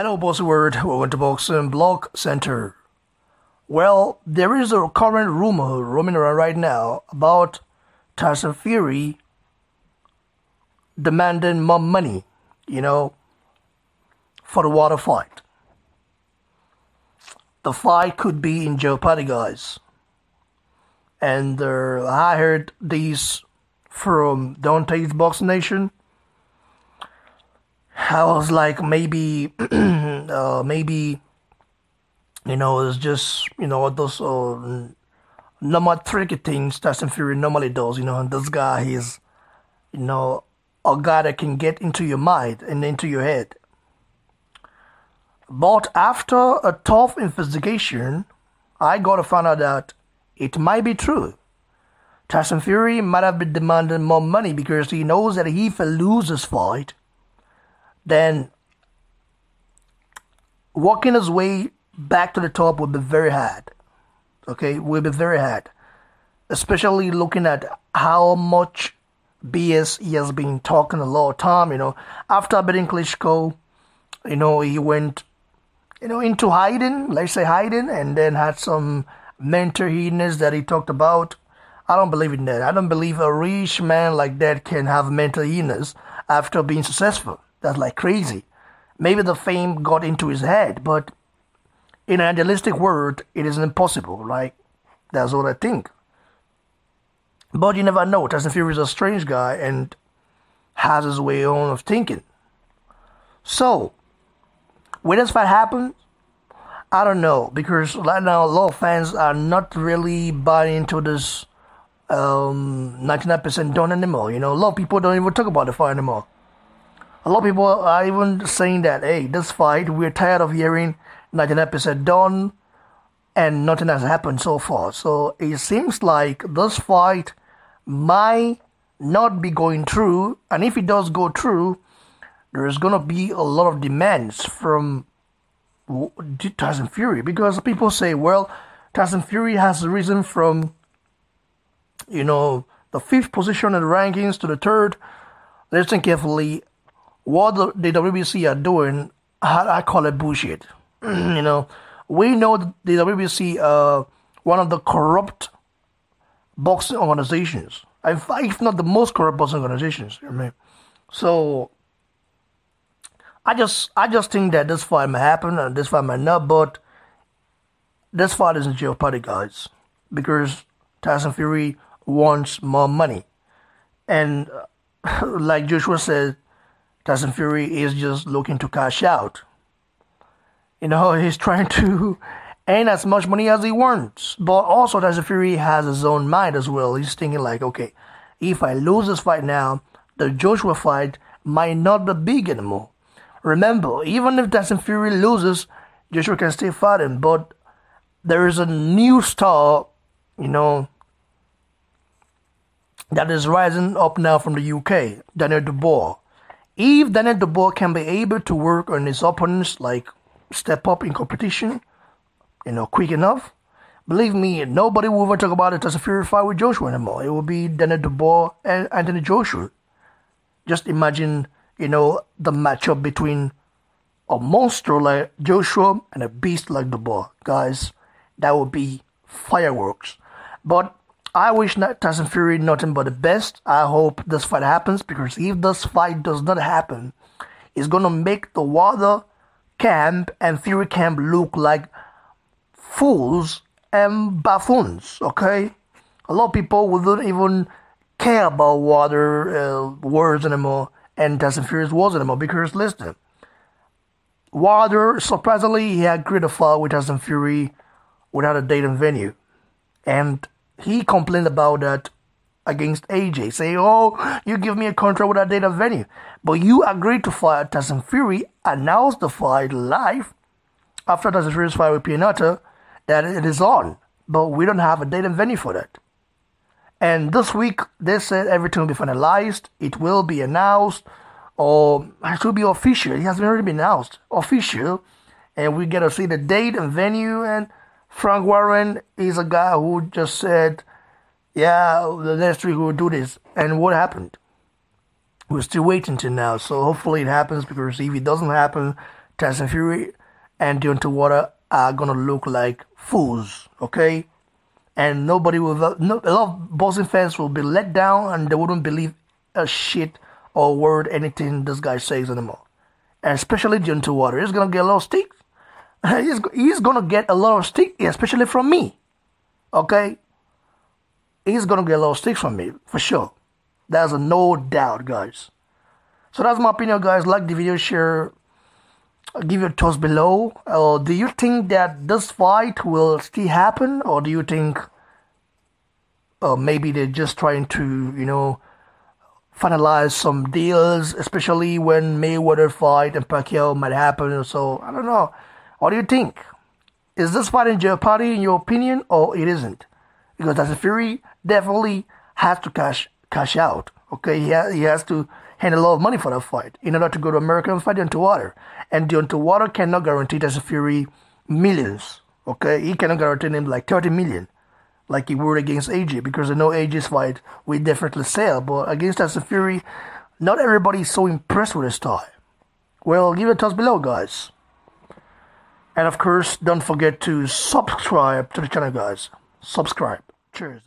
Hello, Buzzword. Welcome to Boxing Blog Center. Well, there is a current rumor roaming around right now about Tyson Fury demanding more money, for the water fight. The fight could be in Jeopardy, guys. And I heard these from Deontay's Box Nation. I was like, maybe, it's just, those normal tricky things Tyson Fury normally does, and this guy is, a guy that can get into your mind and into your head. But after a tough investigation, I got to find out that it might be true. Tyson Fury might have been demanding more money because he knows that if he loses this fight, then walking his way back to the top will be very hard. Okay, will be very hard. Especially looking at how much BS he has been talking a lot of time, After beating Klitschko, he went, into hiding, let's say hiding, and then had some mental illness that he talked about. I don't believe in that. I don't believe a rich man like that can have mental illness after being successful. That's like crazy. Maybe the fame got into his head, but in an idealistic world, it is impossible. Like, that's what I think. But you never know. Tyson Fury is a strange guy and has his way on of thinking. So, when this fight happens, I don't know. Because right now, a lot of fans are not really buying into this 99% done anymore. A lot of people don't even talk about the fight anymore. A lot of people are even saying that, hey, this fight, we're tired of hearing 99% done and nothing has happened so far. So it seems like this fight might not be going through. And if it does go through, there's going to be a lot of demands from Tyson Fury. Because people say, well, Tyson Fury has risen from, the 5th position in the rankings to the 3rd. Listen carefully. What the WBC are doing, I call it bullshit. We know the WBC are one of the corrupt boxing organizations. If not the most corrupt boxing organizations. So I just think that this fight might happen and this fight might not, but this fight is in Jeopardy, guys, because Tyson Fury wants more money. And like Joshua said, Tyson Fury is just looking to cash out. He's trying to earn as much money as he wants. But also Tyson Fury has his own mind as well. He's thinking like, okay, if I lose this fight now, the Joshua fight might not be big anymore. Remember, even if Tyson Fury loses, Joshua can still fight him. But there is a new star, that is rising up now from the UK, Daniel Dubois. If Daniel Dubois can be able to work on his opponents, like step up in competition, quick enough, believe me, nobody will ever talk about it as a Fury fight with Joshua anymore. It will be Daniel Dubois and Anthony Joshua. Just imagine, the matchup between a monster like Joshua and a beast like Dubois. Guys, that would be fireworks. But I wish Tyson Fury nothing but the best. I hope this fight happens, because if this fight does not happen, it's going to make the Wilder camp and Fury camp look like fools and buffoons, okay? A lot of people wouldn't even care about Wilder words anymore and Tyson Fury's words anymore, because listen, Wilder, surprisingly, he had agreed to fight with Tyson Fury without a date and venue. And he complained about that against AJ, saying, oh, you give me a contract without date and venue. But you agreed to fight Tyson Fury, announced the fight live after Tyson Fury's fight with Pianata that it is on. But we don't have a date and venue for that. And this week, they said everything will be finalized. It will be announced, or it will be official. It has already been announced, official. And we get to see the date and venue. And Frank Warren is a guy who just said, yeah, the next week we'll do this. And what happened? We're still waiting till now. So hopefully it happens, because if it doesn't happen, Tyson Fury and Deontay Wilder are gonna look like fools, okay? And nobody will, no, a lot of boxing fans will be let down and they wouldn't believe a shit or word anything this guy says anymore. And especially Deontay Wilder, he's gonna get a lot of stick. He's gonna get a lot of stick, especially from me, okay? He's gonna get a lot of sticks from me, for sure. There's no doubt, guys. So that's my opinion, guys. Like the video, share, give your thoughts below. Do you think that this fight will still happen, or do you think maybe they're just trying to, finalize some deals, especially when Mayweather fight and Pacquiao might happen? So I don't know. What do you think? Is this fight in Jeopardy in your opinion, or it isn't? Because Tyson Fury definitely has to cash out. Okay, he has to hand a lot of money for that fight in order to go to America and fight Deontay Wilder. And Deontay Wilder cannot guarantee Tyson Fury millions. Okay, he cannot guarantee him like 30 million, like he would against AJ, because I know AJ's fight we definitely sell. But against Tyson Fury, not everybody is so impressed with his style. Well, give it a toss below, guys. And of course, don't forget to subscribe to the channel, guys. Subscribe. Cheers.